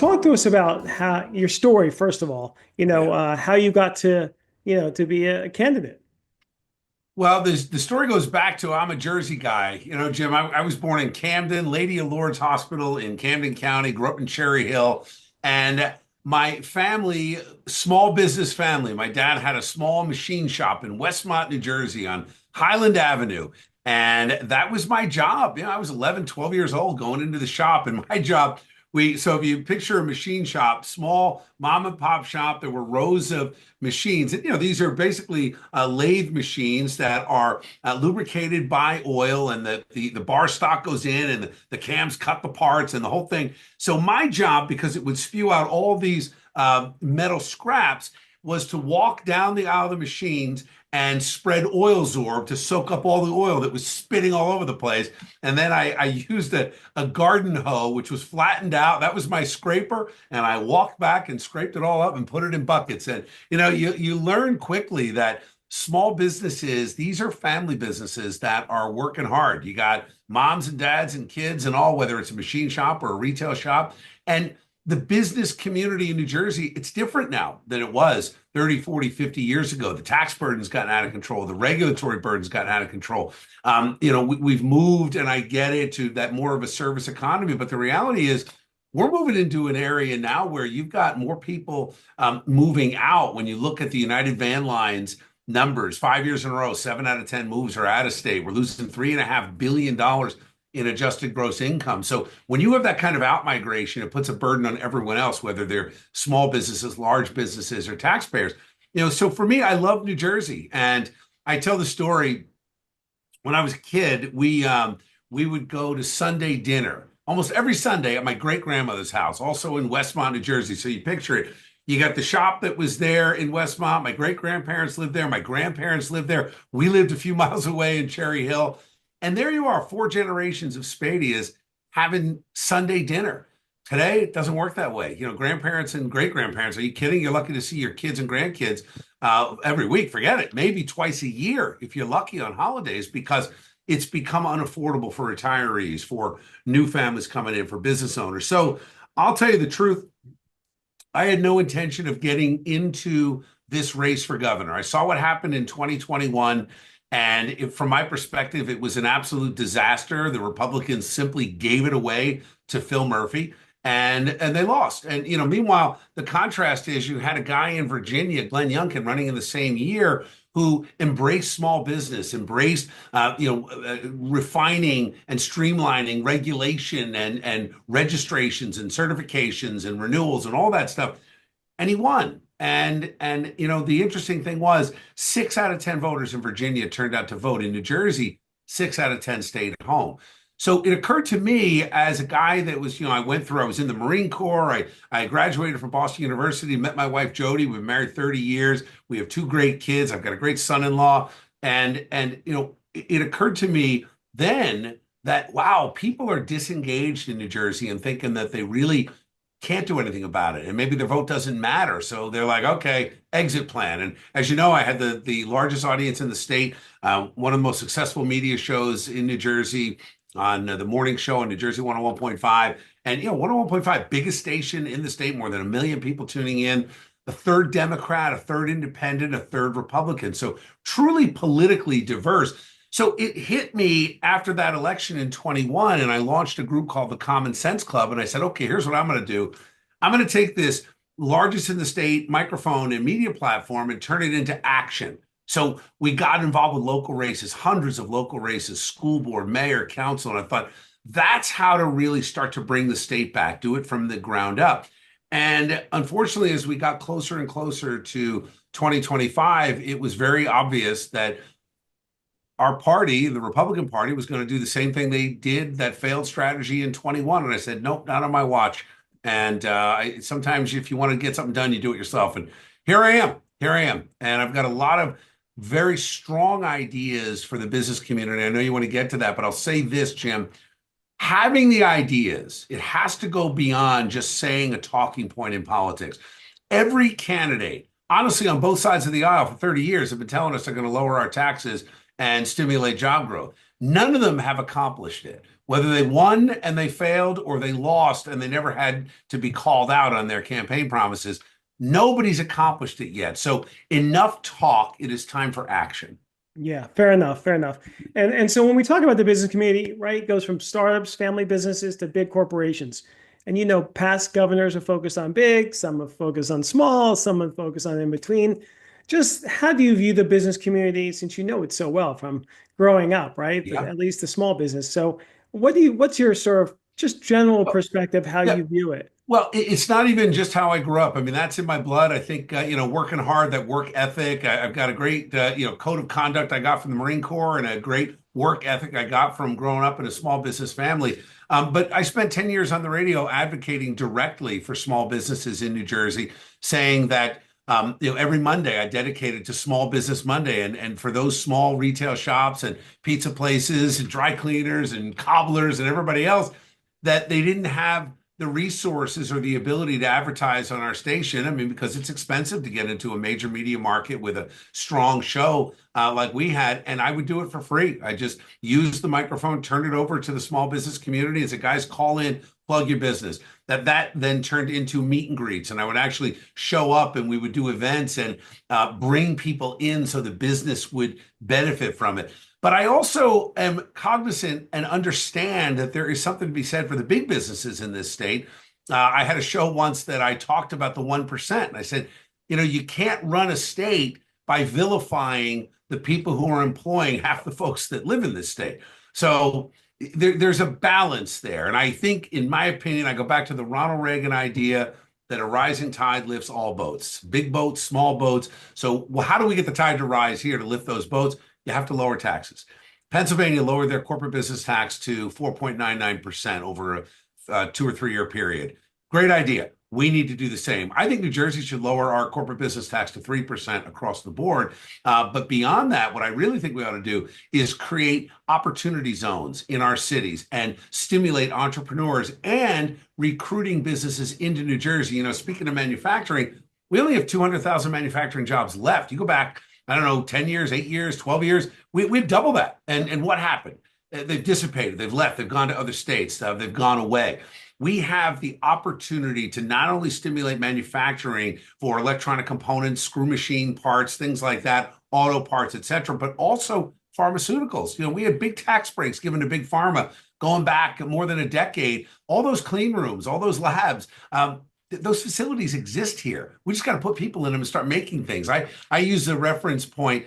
talk to us about how your story, first of all, Yeah. how you got to, to be a candidate. Well, the story goes back to I'm a Jersey guy. Jim, I was born in Camden, Lady of Lourdes Hospital in Camden County, grew up in Cherry Hill. And my family, small business family, my dad had a small machine shop in Westmont, New Jersey on Highland Avenue. And that was my job. I was 11, 12 years old going into the shop. And my job, so if you picture a machine shop, small mom and pop shop, there were rows of machines. And, these are basically lathe machines that are lubricated by oil, and the bar stock goes in, and the cams cut the parts and the whole thing. So my job, because it would spew out all these metal scraps, was to walk down the aisle of the machines and spread oil zorb to soak up all the oil that was spitting all over the place. And then I used a garden hoe, which was flattened out. That was my scraper. And I walked back and scraped it all up and put it in buckets. And, you learn quickly that small businesses, these are family businesses that are working hard. You got moms and dads and kids and all, whether it's a machine shop or a retail shop. And the business community in New Jersey, it's different now than it was 30, 40, 50 years ago. The tax burden's gotten out of control. The regulatory burden's gotten out of control. We've moved, and I get it, to that more of a service economy. But the reality is we're moving into an area now where you've got more people moving out. When you look at the United Van Lines numbers, 5 years in a row, 7 out of 10 moves are out of state. We're losing $3.5 billion in adjusted gross income. So when you have that kind of out migration, it puts a burden on everyone else, whether they're small businesses, large businesses, or taxpayers. So for me, I love New Jersey. And I tell the story, when I was a kid, we would go to Sunday dinner almost every Sunday at my great grandmother's house, also in Westmont, New Jersey. So you picture it. You got the shop that was there in Westmont. My great grandparents lived there. My grandparents lived there. We lived a few miles away in Cherry Hill. And there you are, 4 generations of Spadeas having Sunday dinner. Today, it doesn't work that way. Grandparents and great grandparents, are you kidding? You're lucky to see your kids and grandkids every week. Forget it. Maybe twice a year if you're lucky on holidays, because it's become unaffordable for retirees, for new families coming in, for business owners. So I'll tell you the truth. I had no intention of getting into this race for governor. I saw what happened in 2021. And from my perspective, it was an absolute disaster. The Republicans simply gave it away to Phil Murphy, and they lost. And meanwhile, the contrast is you had a guy in Virginia, Glenn Youngkin, running in the same year, who embraced small business, embraced refining and streamlining regulation and registrations and certifications and renewals and all that stuff, and he won. And the interesting thing was 6 out of 10 voters in Virginia turned out to vote. In New Jersey, 6 out of 10 stayed at home. So it occurred to me, as a guy that was, I was in the Marine Corps. I graduated from Boston University, met my wife, Jody. We've been married 30 years. We have 2 great kids. I've got a great son-in-law. And it occurred to me then that, wow, people are disengaged in New Jersey and thinking that they really can't do anything about it, and maybe their vote doesn't matter. So they're like, okay, exit plan. And as you know, I had the largest audience in the state, one of the most successful media shows in New Jersey, on the morning show on New Jersey 101.5. And 101.5, biggest station in the state, more than 1 million people tuning in, a third Democrat, a third independent, a third Republican. So truly politically diverse. So it hit me after that election in 21, and I launched a group called the Common Sense Club. And I said, okay, here's what I'm going to do. I'm going to take this largest in the state microphone and media platform and turn it into action. So we got involved with local races, hundreds of local races, school board, mayor, council. And I thought, that's how to really start to bring the state back, do it from the ground up. And unfortunately, as we got closer and closer to 2025, it was very obvious that our party, the Republican Party, was going to do the same thing they did, that failed strategy in 21. And I said, nope, not on my watch. And sometimes if you want to get something done, you do it yourself. And here I am. And I've got a lot of very strong ideas for the business community. I know you want to get to that, but I'll say this, Jim. Having the ideas, it has to go beyond just saying a talking point in politics. Every candidate, honestly, on both sides of the aisle for 30 years have been telling us they're going to lower our taxes and stimulate job growth. None of them have accomplished it. Whether they won and they failed or they lost and they never had to be called out on their campaign promises, nobody's accomplished it yet. So enough talk. It is time for action. Yeah, fair enough, fair enough. And so when we talk about the business community, right, it goes from startups, family businesses to big corporations. And past governors are focused on big, some are focused on small, some are focused on in between. Just how do you view the business community since you know it so well from growing up, right? But Yeah. at least the small business. So what's your sort of just general perspective, how Yeah. you view it? Well, it's not even just how I grew up. I mean, that's in my blood. I think, working hard, that work ethic. I've got a great, code of conduct I got from the Marine Corps and a great work ethic I got from growing up in a small business family. But I spent 10 years on the radio advocating directly for small businesses in New Jersey, saying that, every Monday I dedicated to Small Business Monday. And for those small retail shops and pizza places and dry cleaners and cobblers and everybody else, that they didn't have the resources or the ability to advertise on our station. I mean, because it's expensive to get into a major media market with a strong show like we had, and I would do it for free. I just use the microphone, turn it over to the small business community, and say, guys, call in, plug your business. That then turned into meet and greets, and I would actually show up, and we would do events and bring people in so the business would benefit from it. But I also am cognizant and understand that there is something to be said for the big businesses in this state. I had a show once that I talked about the 1%. And I said, you can't run a state by vilifying the people who are employing half the folks that live in this state. So there's a balance there. And I think, in my opinion, I go back to the Ronald Reagan idea that a rising tide lifts all boats, big boats, small boats. So how do we get the tide to rise here to lift those boats? You have to lower taxes. Pennsylvania lowered their corporate business tax to 4.99% over a 2 or 3 year period. Great idea. We need to do the same. I think New Jersey should lower our corporate business tax to 3% across the board. But beyond that, what I really think we ought to do is create opportunity zones in our cities and stimulate entrepreneurs and recruiting businesses into New Jersey. Speaking of manufacturing, we only have 200,000 manufacturing jobs left. You go back, I don't know, 10 years, 8 years, 12 years, we've doubled that. And what happened? They've dissipated, they've left, they've gone to other states, they've gone away. We have the opportunity to not only stimulate manufacturing for electronic components, screw machine parts, things like that, auto parts, et cetera, but also pharmaceuticals. We had big tax breaks given to big pharma going back more than a decade. All those clean rooms, all those labs, those facilities exist here. We just got to put people in them and start making things. I use the reference point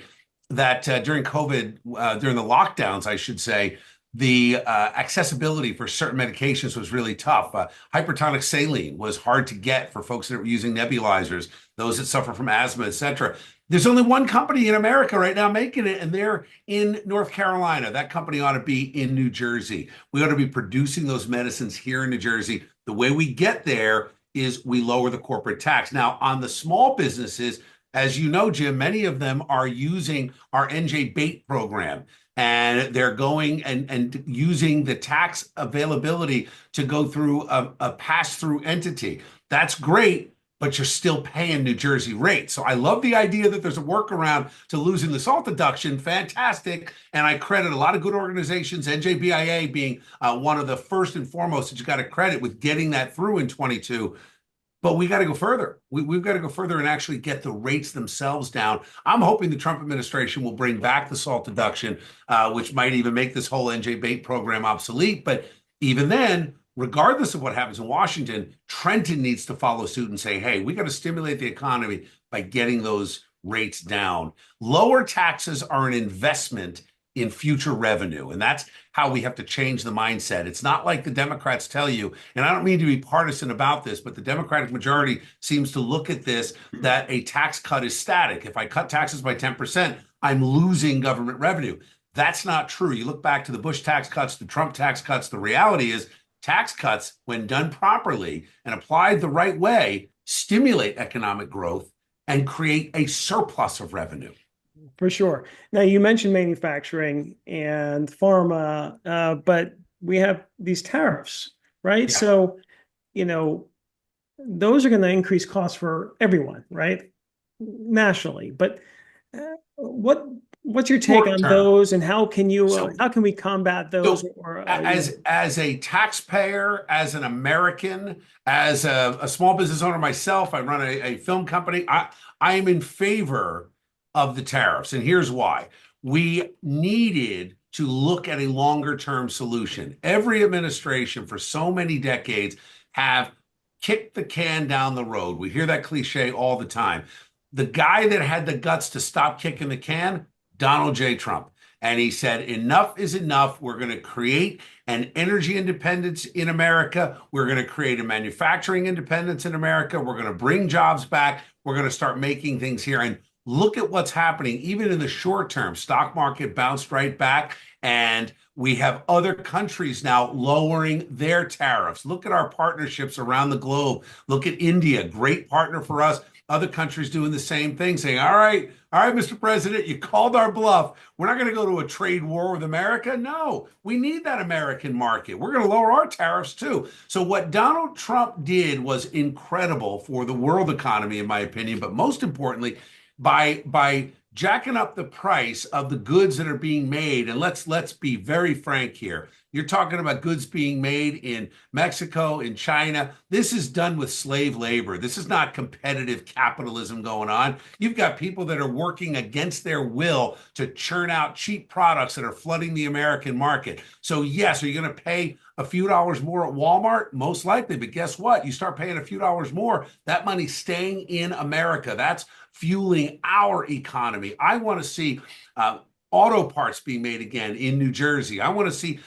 that during COVID, during the lockdowns, I should say, the accessibility for certain medications was really tough. Hypertonic saline was hard to get for folks that were using nebulizers, those that suffer from asthma, et cetera. There's only one company in America right now making it, and they're in North Carolina. That company ought to be in New Jersey. We ought to be producing those medicines here in New Jersey. The way we get there is we lower the corporate tax. Now, on the small businesses, as you know, Jim, many of them are using our NJ bait program, and they're going and using the tax availability to go through a pass-through entity. That's great, but you're still paying New Jersey rates. So I love the idea that there's a workaround to losing the SALT deduction. Fantastic. And I credit a lot of good organizations, NJBIA being one of the first and foremost that you got to credit with getting that through in 22. But we got to go further. We've got to go further and actually get the rates themselves down. I'm hoping the Trump administration will bring back the SALT deduction, which might even make this whole NJ bait program obsolete. But even then, regardless of what happens in Washington, Trenton needs to follow suit and say, hey, we got to stimulate the economy by getting those rates down. Lower taxes are an investment in future revenue. And that's how we have to change the mindset. It's not like the Democrats tell you, and I don't mean to be partisan about this, but the Democratic majority seems to look at this, that a tax cut is static. If I cut taxes by 10%, I'm losing government revenue. That's not true. You look back to the Bush tax cuts, the Trump tax cuts, the reality is tax cuts, when done properly and applied the right way, stimulate economic growth and create a surplus of revenue. For sure. Now, you mentioned manufacturing and pharma, but we have these tariffs, right? Yeah. So, those are going to increase costs for everyone, right? Nationally. But What what's your take Short on term. those, and how can you So how can we combat those, So or as a taxpayer, as an American, as a small business owner myself, I run a film company. I am in favor of the tariffs, and here's why. We needed to look at a longer term solution. Every administration for so many decades have kicked the can down the road. We hear that cliche all the time. The guy that had the guts to stop kicking the can, Donald J. Trump. And he said, enough is enough. We're going to create an energy independence in America. We're going to create a manufacturing independence in America. We're going to bring jobs back. We're going to start making things here. And look at what's happening, even in the short term. Stock market bounced right back. And we have other countries now lowering their tariffs. Look at our partnerships around the globe. Look at India, great partner for us. Other countries doing the same thing, saying, all right, Mr. President, you called our bluff. We're not going to go to a trade war with America. No, we need that American market. We're going to lower our tariffs too. So, what Donald Trump did was incredible for the world economy, in my opinion, but most importantly, by jacking up the price of the goods that are being made. And let's be very frank here. You're talking about goods being made in Mexico, in China. This is done with slave labor. This is not competitive capitalism going on. You've got people that are working against their will to churn out cheap products that are flooding the American market. So yes, are you going to pay a few dollars more at Walmart? Most likely, but guess what? You start paying a few dollars more, that money's staying in America. That's fueling our economy. I want to see auto parts being made again in New Jersey. I want to see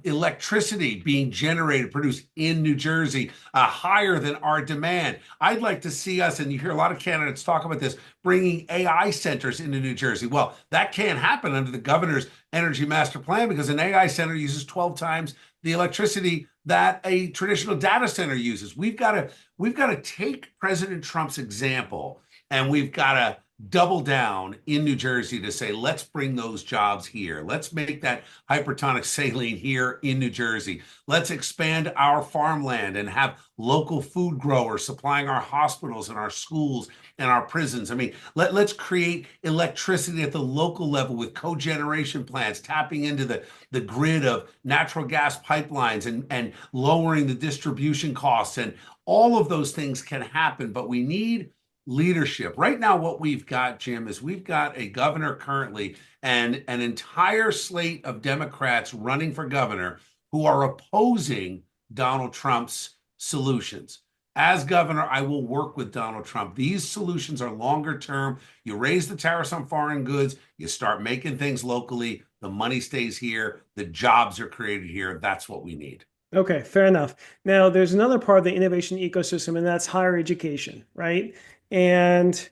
electricity being generated, produced in New Jersey, higher than our demand. I'd like to see us, and you hear a lot of candidates talk about this, bringing AI centers into New Jersey. Well, that can't happen under the governor's energy master plan because an AI center uses 12 times the electricity that a traditional data center uses. We've got to take President Trump's example, and we've got to double down in New Jersey to say, let's bring those jobs here. Let's make that hypertonic saline here in New Jersey. Let's expand our farmland and have local food growers supplying our hospitals and our schools and our prisons. I mean, let's create electricity at the local level with cogeneration plants, tapping into the grid of natural gas pipelines and lowering the distribution costs. And all of those things can happen, but we need leadership. Right now, what we've got, Jim, is we've got a governor currently and an entire slate of Democrats running for governor who are opposing Donald Trump's solutions. As governor, I will work with Donald Trump. These solutions are longer term. You raise the tariffs on foreign goods, you start making things locally, the money stays here, the jobs are created here. That's what we need. Okay, fair enough. Now, there's another part of the innovation ecosystem, and that's higher education, right? And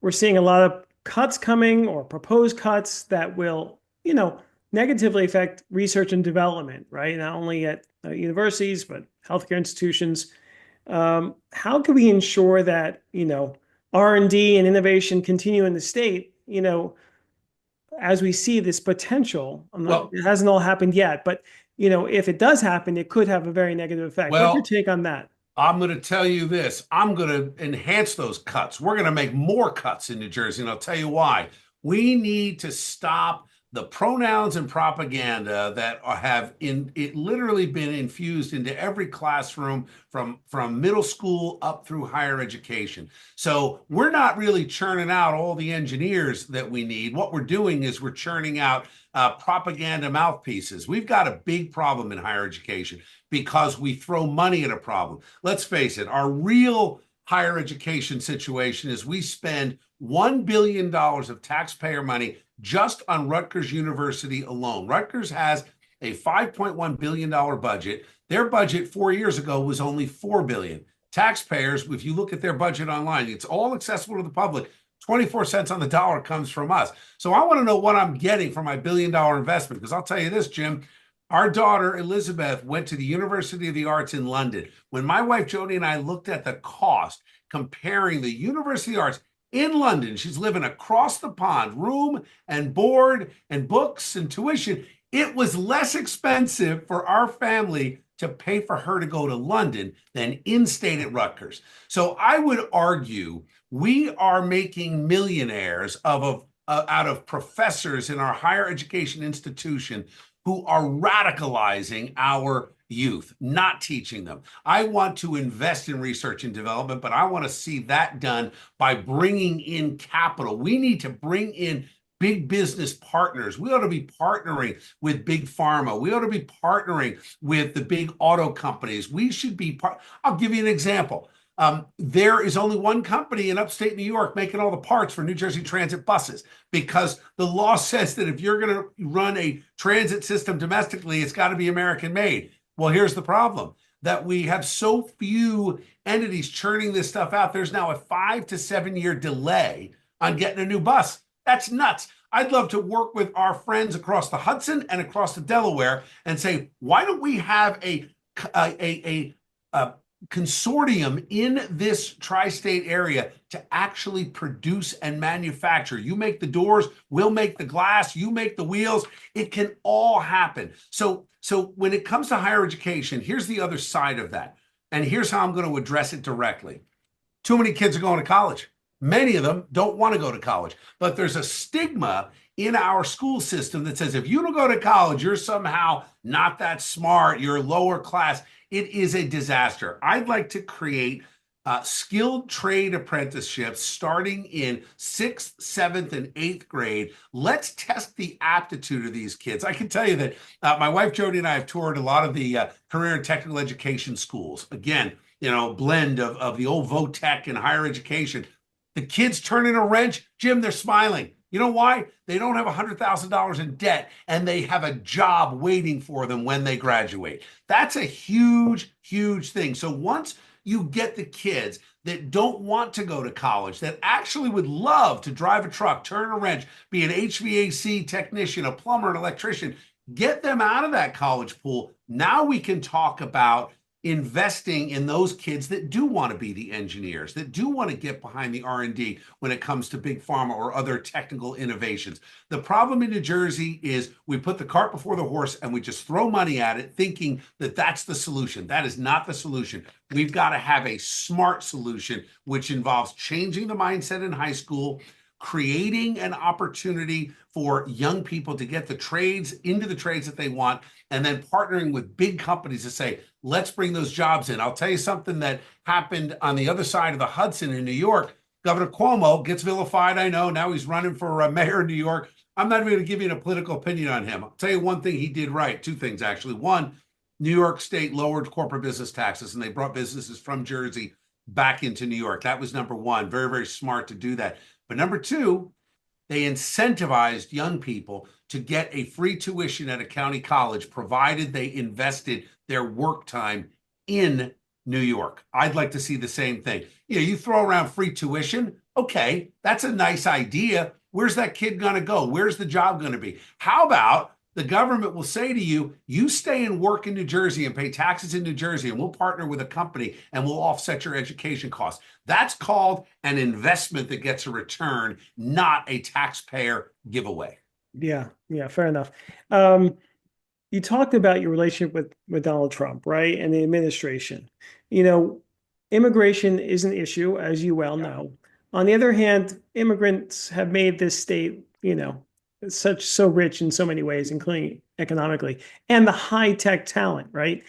we're seeing a lot of cuts coming or proposed cuts that will, negatively affect research and development, right? Not only at universities, but healthcare institutions. How can we ensure that, R&D and innovation continue in the state, as we see this potential? Well, It hasn't all happened yet, but, if it does happen, it could have a very negative effect. What's your well, take on that? I'm going to tell you this. I'm going to enhance those cuts. We're going to make more cuts in New Jersey, and I'll tell you why. We need to stop the pronouns and propaganda that have it literally been infused into every classroom from middle school up through higher education. So we're not really churning out all the engineers that we need. What we're doing is we're churning out propaganda mouthpieces. We've got a big problem in higher education because we throw money at a problem. Let's face it, our real higher education situation is we spend $1 billion of taxpayer money just on Rutgers University alone. Rutgers has a $5.1 billion budget. Their budget 4 years ago was only $4 billion. Taxpayers, if you look at their budget online, it's all accessible to the public. 24 cents on the dollar comes from us. So I want to know what I'm getting for my $1 billion investment, because I'll tell you this, Jim. Our daughter, Elizabeth, went to the University of the Arts in London. When my wife, Jody, and I looked at the cost, comparing the University of the Arts in London, she's living across the pond, room and board and books and tuition, it was less expensive for our family to pay for her to go to London than in-state at Rutgers. So I would argue We are making millionaires out of professors in our higher education institution who are radicalizing our youth, not teaching them. I want to invest in research and development, but I want to see that done by bringing in capital. We need to bring in big business partners. We ought to be partnering with big pharma. We ought to be partnering with the big auto companies. We should be I'll give you an example. There is only one company in upstate New York making all the parts for New Jersey Transit buses because the law says that if you're going to run a transit system domestically, it's got to be American made. Well, here's the problem that we have so few entities churning this stuff out. There's now a 5 to 7 year delay on getting a new bus. That's nuts. I'd love to work with our friends across the Hudson and across the Delaware and say, why don't we have a consortium in this tri-state area to actually produce and manufacture? You make the doors, we'll make the glass, you make the wheels. It can all happen. So when it comes to higher education, here's the other side of that. And here's how I'm going to address it directly. Too many kids are going to college. Many of them don't want to go to college, but there's a stigma in our school system that says if you don't go to college, you're somehow not that smart, you're lower class. It is a disaster. I'd like to create skilled trade apprenticeships starting in 6th, 7th, and 8th grade. Let's test the aptitude of these kids. I can tell you that my wife Jody and I have toured a lot of the career and technical education schools. Again, blend of the old VOTech and higher education. The kids turn in a wrench, Jim, they're smiling. You know why? They don't have $100,000 in debt and they have a job waiting for them when they graduate. That's a huge, huge thing. So once you get the kids that don't want to go to college, that actually would love to drive a truck, turn a wrench, be an HVAC technician, a plumber, an electrician, get them out of that college pool. Now we can talk about investing in those kids that do want to be the engineers, that do want to get behind the R&D when it comes to big pharma or other technical innovations. The problem in New Jersey is we put the cart before the horse and we just throw money at it thinking that that's the solution. That is not the solution. We've got to have a smart solution, which involves changing the mindset in high school, creating an opportunity for young people to get the trades into the trades that they want, and then partnering with big companies to say, let's bring those jobs in. I'll tell you something that happened on the other side of the Hudson in New York. Governor Cuomo gets vilified, I know. Now he's running for mayor in New York. I'm not even going to give you a political opinion on him. I'll tell you one thing he did right, two things actually. One, New York State lowered corporate business taxes, and they brought businesses from Jersey back into New York. That was number one. Very, very smart to do that. But number two, they incentivized young people to get a free tuition at a county college, provided they invested their work time in New York. I'd like to see the same thing. You throw around free tuition. Okay, that's a nice idea. Where's that kid going to go? Where's the job going to be? How about the government will say to you, you stay and work in New Jersey and pay taxes in New Jersey, and we'll partner with a company and we'll offset your education costs. That's called an investment that gets a return, not a taxpayer giveaway. Yeah, fair enough. You talked about your relationship with Donald Trump, right? And the administration. Immigration is an issue, as you well know. On the other hand, immigrants have made this state, so rich in so many ways, including economically, and the high-tech talent, right,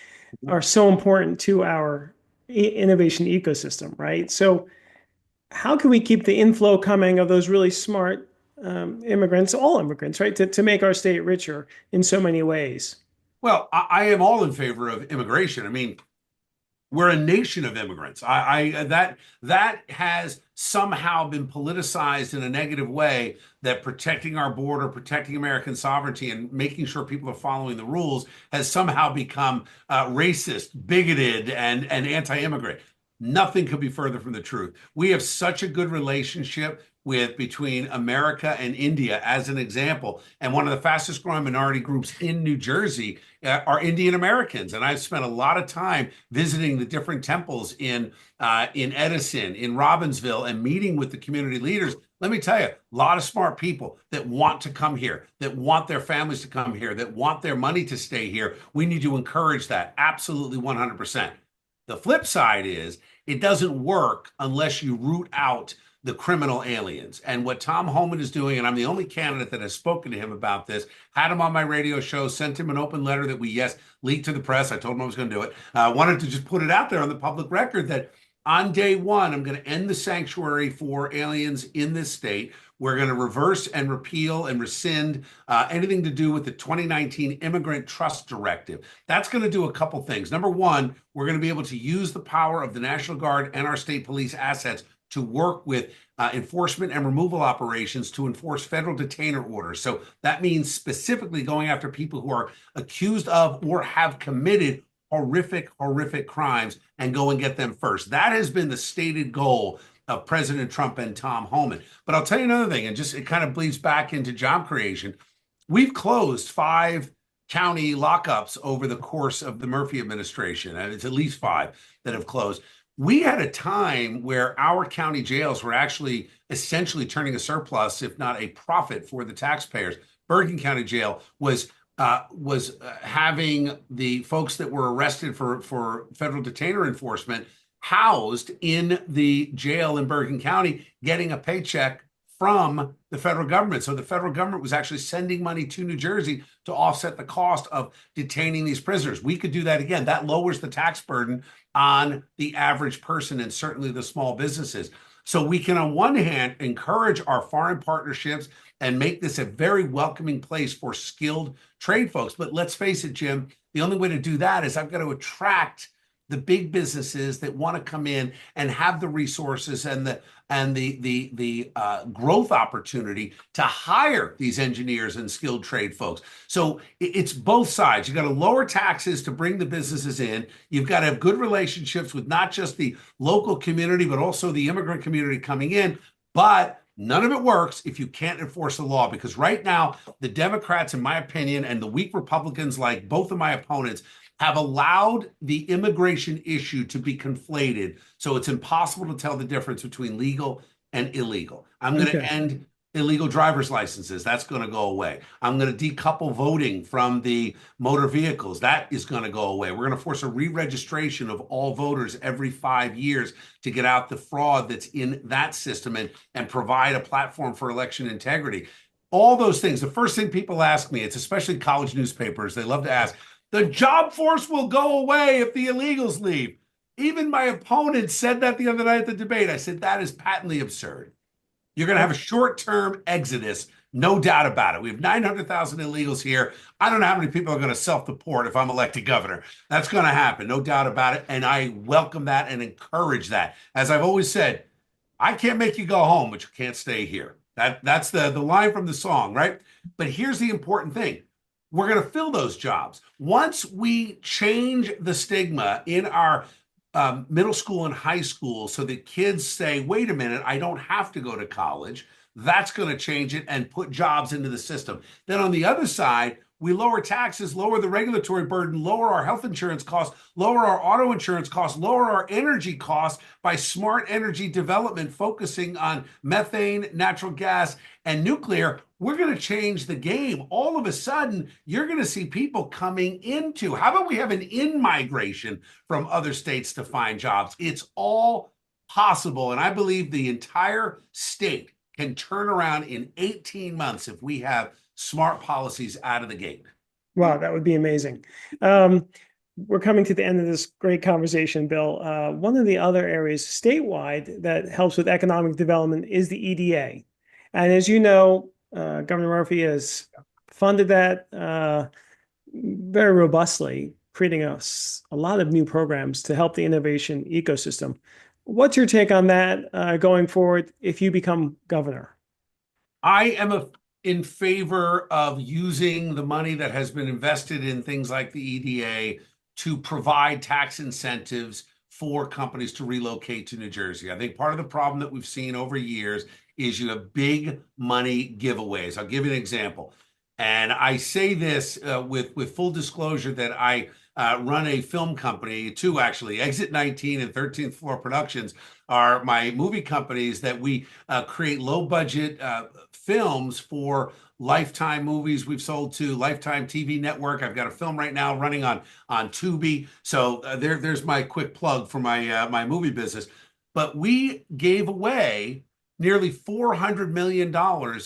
are so important to our innovation ecosystem, right? So how can we keep the inflow coming of those really smart immigrants, all immigrants, right, to make our state richer in so many ways? Well, I am all in favor of immigration. I mean, we're a nation of immigrants. That has somehow been politicized in a negative way, that protecting our border, protecting American sovereignty, and making sure people are following the rules has somehow become racist, bigoted, and anti-immigrant. Nothing could be further from the truth. We have such a good relationship between America and India, as an example. And one of the fastest growing minority groups in New Jersey are Indian Americans. And I've spent a lot of time visiting the different temples in Edison, in Robbinsville, and meeting with the community leaders. Let me tell you, a lot of smart people that want to come here, that want their families to come here, that want their money to stay here. We need to encourage that. Absolutely 100%. The flip side is it doesn't work unless you root out the criminal aliens. And what Tom Homan is doing, and I'm the only candidate that has spoken to him about this, had him on my radio show, sent him an open letter that we, yes, leaked to the press. I told him I was going to do it. Wanted to just put it out there on the public record that on day one, I'm going to end the sanctuary for aliens in this state. We're going to reverse and repeal and rescind anything to do with the 2019 Immigrant Trust Directive. That's going to do a couple things. Number one, we're going to be able to use the power of the National Guard and our state police assets to work with enforcement and removal operations to enforce federal detainer orders. So that means specifically going after people who are accused of or have committed horrific, horrific crimes and go and get them first. That has been the stated goal of President Trump and Tom Homan. But I'll tell you another thing, and just it kind of bleeds back into job creation. We've closed 5 county lockups over the course of the Murphy administration, and it's at least 5 that have closed. We had a time where our county jails were actually essentially turning a surplus, if not a profit, for the taxpayers. Bergen County Jail was having the folks that were arrested for federal detainer enforcement housed in the jail in Bergen County, getting a paycheck from the federal government. So the federal government was actually sending money to New Jersey to offset the cost of detaining these prisoners. We could do that again. That lowers the tax burden on the average person and certainly the small businesses. So we can, on one hand, encourage our foreign partnerships and make this a very welcoming place for skilled trade folks. But let's face it, Jim, the only way to do that is I've got to attract the big businesses that want to come in and have the resources and the growth opportunity to hire these engineers and skilled trade folks. So it's both sides. You've got to lower taxes to bring the businesses in. You've got to have good relationships with not just the local community, but also the immigrant community coming in. But none of it works if you can't enforce the law, because right now, the Democrats, in my opinion, and the weak Republicans like both of my opponents have allowed the immigration issue to be conflated. So it's impossible to tell the difference between legal and illegal. I'm going to end illegal driver's licenses. That's going to go away. I'm going to decouple voting from the motor vehicles. That is going to go away. We're going to force a re-registration of all voters every 5 years to get out the fraud that's in that system and provide a platform for election integrity. All those things. The first thing people ask me, it's especially college newspapers, they love to ask, the job force will go away if the illegals leave. Even my opponent said that the other night at the debate. I said, that is patently absurd. You're going to have a short-term exodus, no doubt about it. We have 900,000 illegals here. I don't know how many people are going to self-deport if I'm elected governor. That's going to happen, no doubt about it. And I welcome that and encourage that. As I've always said, I can't make you go home, but you can't stay here. That's the line from the song, right? But here's the important thing. We're going to fill those jobs. Once we change the stigma in our middle school and high school so that kids say, wait a minute, I don't have to go to college, that's going to change it and put jobs into the system. Then on the other side, we lower taxes, lower the regulatory burden, lower our health insurance costs, lower our auto insurance costs, lower our energy costs by smart energy development, focusing on methane, natural gas, and nuclear. We're going to change the game. All of a sudden, you're going to see people coming into, how about we have an in-migration from other states to find jobs? It's all possible. And I believe the entire state can turn around in 18 months if we have smart policies out of the gate. Wow, that would be amazing. We're coming to the end of this great conversation, Bill. One of the other areas statewide that helps with economic development is the EDA. And as you know, Governor Murphy has funded that very robustly, creating a lot of new programs to help the innovation ecosystem. What's your take on that going forward if you become governor? I am in favor of using the money that has been invested in things like the EDA to provide tax incentives for companies to relocate to New Jersey. I think part of the problem that we've seen over years is you have big money giveaways. I'll give you an example. And I say this with full disclosure that I run a film company, two actually, Exit 19 and 13th Floor Productions are my movie companies that we create low budget films for Lifetime movies. We've sold to Lifetime TV Network. I've got a film right now running on Tubi. So there's my quick plug for my movie business. But we gave away nearly $400 million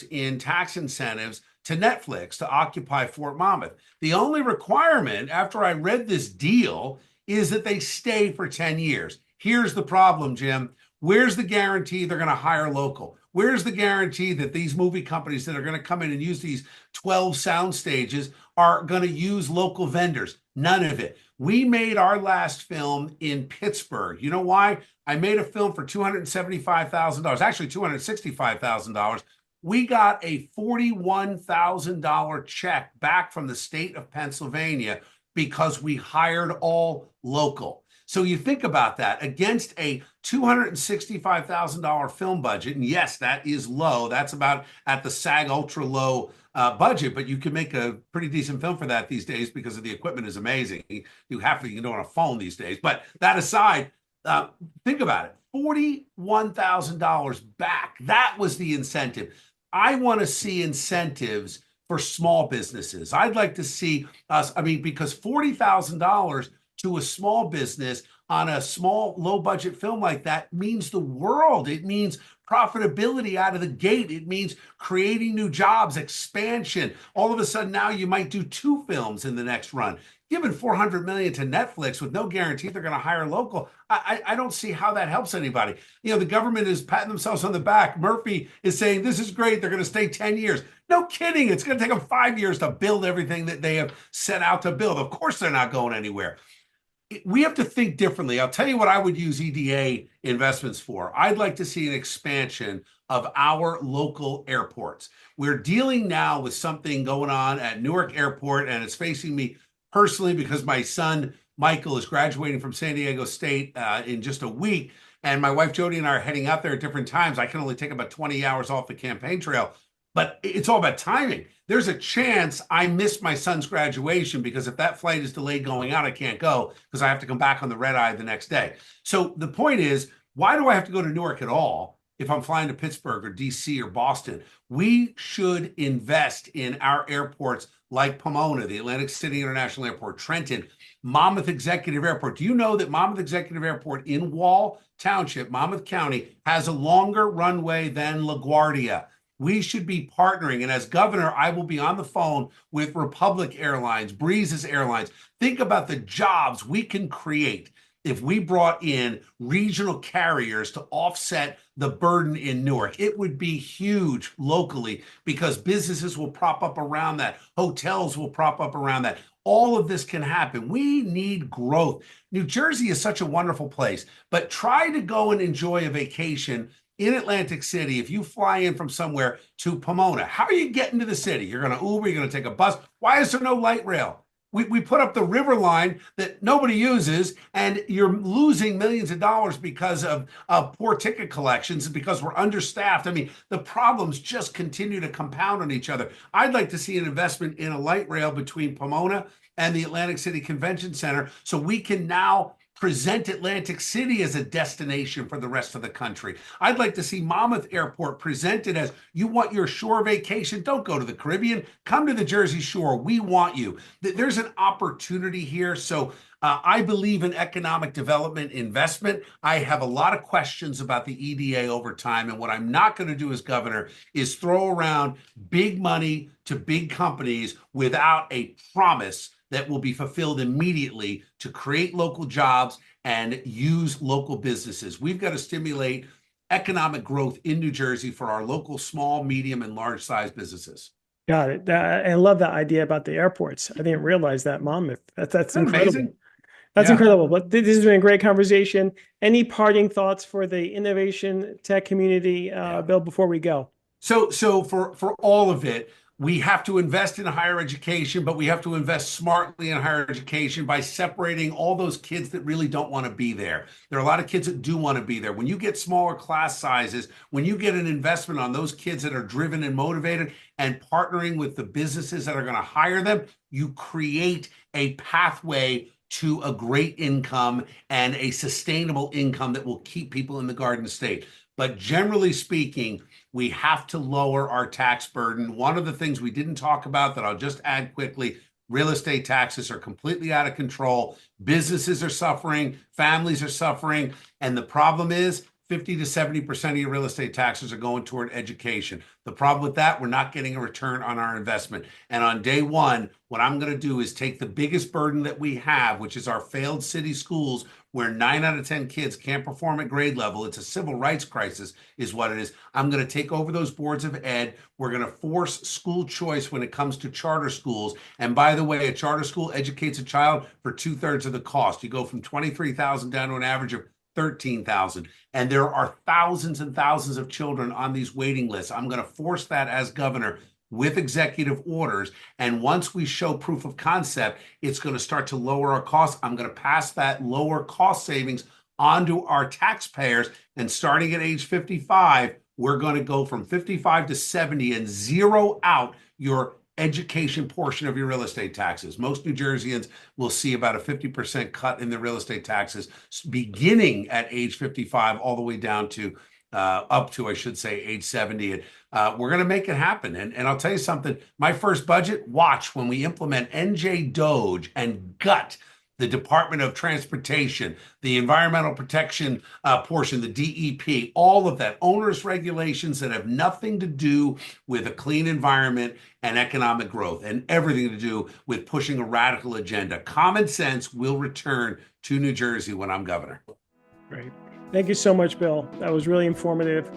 in tax incentives to Netflix to occupy Fort Monmouth. The only requirement after I read this deal is that they stay for 10 years. Here's the problem, Jim. Where's the guarantee they're going to hire local? Where's the guarantee that these movie companies that are going to come in and use these 12 sound stages are going to use local vendors? None of it. We made our last film in Pittsburgh. You know why? I made a film for $275,000, actually $265,000. We got a $41,000 check back from the state of Pennsylvania because we hired all local. So you think about that against a $265,000 film budget. And yes, that is low. That's about at the SAG ultra low budget, but you can make a pretty decent film for that these days because of the equipment is amazing. You have to, you know, on a phone these days. But that aside, think about it. $41,000 back. That was the incentive. I want to see incentives for small businesses. I'd like to see us, I mean, because $40,000 to a small business on a small, low budget film like that means the world. It means profitability out of the gate. It means creating new jobs, expansion. All of a sudden now you might do two films in the next run. Giving $400 million to Netflix with no guarantee they're going to hire local, I don't see how that helps anybody. You know, the government is patting themselves on the back. Murphy is saying this is great. They're going to stay 10 years. No kidding. It's going to take them 5 years to build everything that they have set out to build. Of course, they're not going anywhere. We have to think differently. I'll tell you what I would use EDA investments for. I'd like to see an expansion of our local airports. We're dealing now with something going on at Newark Airport, and it's facing me personally because my son, Michael, is graduating from San Diego State in just a week. And my wife, Jody, and I are heading out there at different times. I can only take about 20 hours off the campaign trail, but it's all about timing. There's a chance I miss my son's graduation because if that flight is delayed going out, I can't go because I have to come back on the red eye the next day. So the point is, why do I have to go to Newark at all if I'm flying to Pittsburgh or DC or Boston? We should invest in our airports like Pomona, the Atlantic City International Airport, Trenton, Monmouth Executive Airport. Do you know that Monmouth Executive Airport in Wall Township, Monmouth County, has a longer runway than LaGuardia? We should be partnering. And as governor, I will be on the phone with Republic Airlines, Breezes Airlines. Think about the jobs we can create if we brought in regional carriers to offset the burden in Newark. It would be huge locally because businesses will prop up around that. Hotels will prop up around that. All of this can happen. We need growth. New Jersey is such a wonderful place, but try to go and enjoy a vacation in Atlantic City. If you fly in from somewhere to Pomona, how are you getting to the city? You're going to Uber, you're going to take a bus. Why is there no light rail? We put up the river line that nobody uses, and you're losing millions of dollars because of poor ticket collections and because we're understaffed. I mean, the problems just continue to compound on each other. I'd like to see an investment in a light rail between Pomona and the Atlantic City Convention Center so we can now present Atlantic City as a destination for the rest of the country. I'd like to see Monmouth Airport presented as, you want your shore vacation? Don't go to the Caribbean. Come to the Jersey Shore. We want you. There's an opportunity here. So I believe in economic development investment. I have a lot of questions about the EDA over time. And what I'm not going to do as governor is throw around big money to big companies without a promise that will be fulfilled immediately to create local jobs and use local businesses. We've got to stimulate economic growth in New Jersey for our local small, medium, and large size businesses. Got it. I love that idea about the airports. I didn't realize that, Monmouth. That's incredible. Amazing. That's Yeah. incredible. But this has been a great conversation. Any parting thoughts for the innovation tech community, Bill, before we go? So for all of it, we have to invest in higher education, but we have to invest smartly in higher education by separating all those kids that really don't want to be there. There are a lot of kids that do want to be there. When you get smaller class sizes, when you get an investment on those kids that are driven and motivated and partnering with the businesses that are going to hire them, you create a pathway to a great income and a sustainable income that will keep people in the Garden State. But generally speaking, we have to lower our tax burden. One of the things we didn't talk about that I'll just add quickly, real estate taxes are completely out of control. Businesses are suffering, families are suffering. And the problem is 50 to 70% of your real estate taxes are going toward education. The problem with that, we're not getting a return on our investment. And on day one, what I'm going to do is take the biggest burden that we have, which is our failed city schools, where 9 out of 10 kids can't perform at grade level. It's a civil rights crisis, is what it is. I'm going to take over those boards of ed. We're going to force school choice when it comes to charter schools. And by the way, a charter school educates a child for 2/3 of the cost. You go from 23,000 down to an average of 13,000. And there are thousands and thousands of children on these waiting lists. I'm going to force that as governor with executive orders. And once we show proof of concept, it's going to start to lower our costs. I'm going to pass that lower cost savings onto our taxpayers. And starting at age 55, we're going to go from 55 to 70 and zero out your education portion of your real estate taxes. Most New Jerseyans will see about a 50% cut in their real estate taxes beginning at age 55 all the way down to up to, I should say, age 70. And we're going to make it happen. And I'll tell you something, my first budget, watch when we implement NJ Doge and gut the Department of Transportation, the Environmental Protection portion, the DEP, all of that, onerous regulations that have nothing to do with a clean environment and economic growth, and everything to do with pushing a radical agenda. Common sense will return to New Jersey when I'm governor. Great. Thank you so much, Bill. That was really informative.